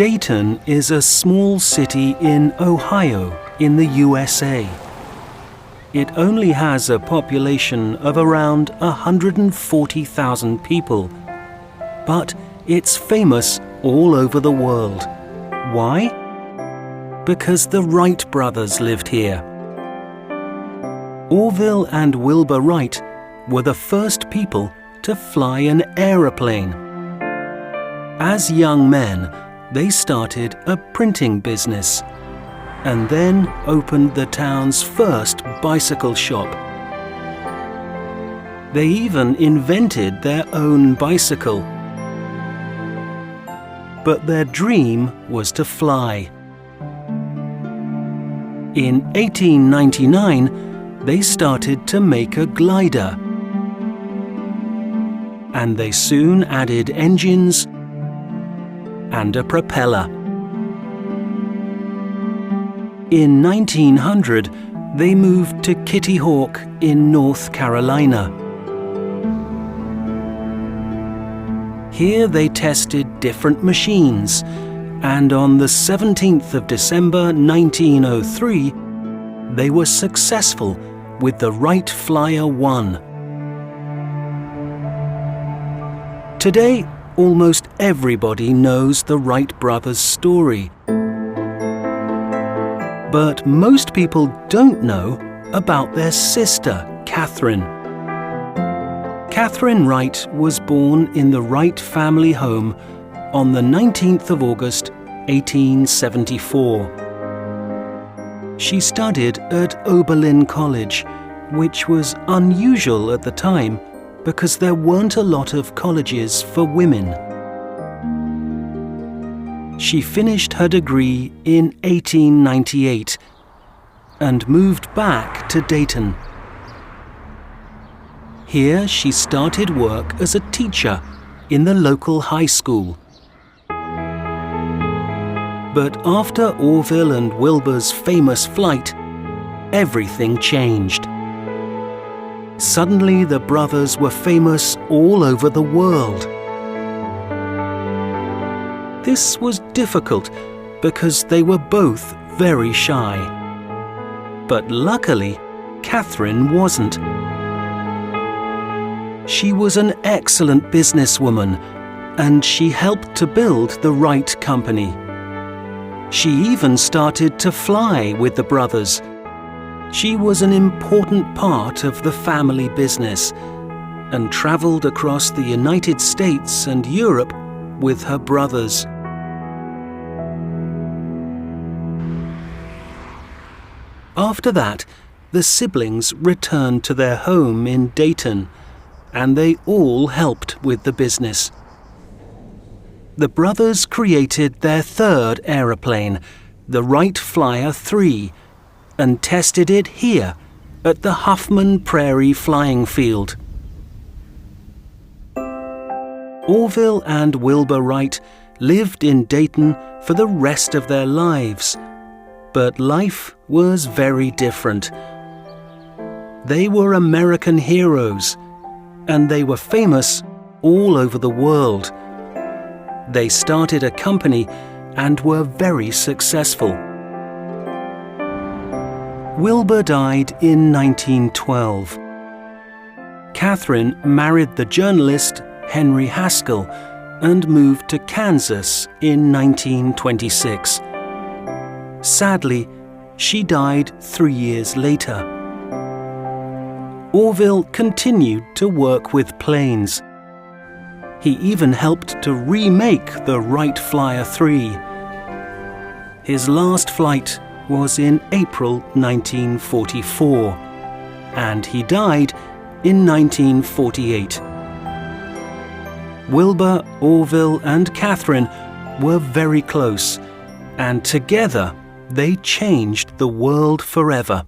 Dayton is a small city in Ohio, in the USA. It only has a population of around 140,000 people, but it's famous all over the world. Why? Because the Wright brothers lived here. Orville and Wilbur Wright were the first people to fly an aeroplane. As young men, they started a printing business and then opened the town's first bicycle shop. They even invented their own bicycle. But their dream was to fly. In 1899, they started to make a glider. And they soon added engines and a propeller. In 1900, they moved to Kitty Hawk in North Carolina. Here they tested different machines, and on the 17th of December 1903, they were successful with the Wright Flyer 1. Today, almost everybody knows the Wright brothers' story. But most people don't know about their sister, Catherine. Catherine Wright was born in the Wright family home on the 19th of August, 1874. She studied at Oberlin College, which was unusual at the time because there weren't a lot of colleges for women. She finished her degree in 1898 and moved back to Dayton. Here she started work as a teacher in the local high school. But after Orville and Wilbur's famous flight, everything changed. Suddenly the brothers were famous all over the world. This was difficult because they were both very shy. But luckily, Catherine wasn't. She was an excellent businesswoman, and she helped to build the Wright Company. She even started to fly with the brothers. She was an important part of the family business and traveled across the United States and Europe with her brothers. After that, the siblings returned to their home in Dayton, and they all helped with the business. The brothers created their third aeroplane, the Wright Flyer 3, and tested it here at the Huffman Prairie Flying Field. Orville and Wilbur Wright lived in Dayton for the rest of their lives, but life was very different. They were American heroes, and they were famous all over the world. They started a company and were very successful. Wilbur died in 1912. Catherine married the journalist Henry Haskell and moved to Kansas in 1926. Sadly, she died 3 years later. Orville continued to work with planes. He even helped to remake the Wright Flyer 3. His last flight was in April 1944, and he died in 1948. Wilbur, Orville, and Catherine were very close, and together they changed the world forever.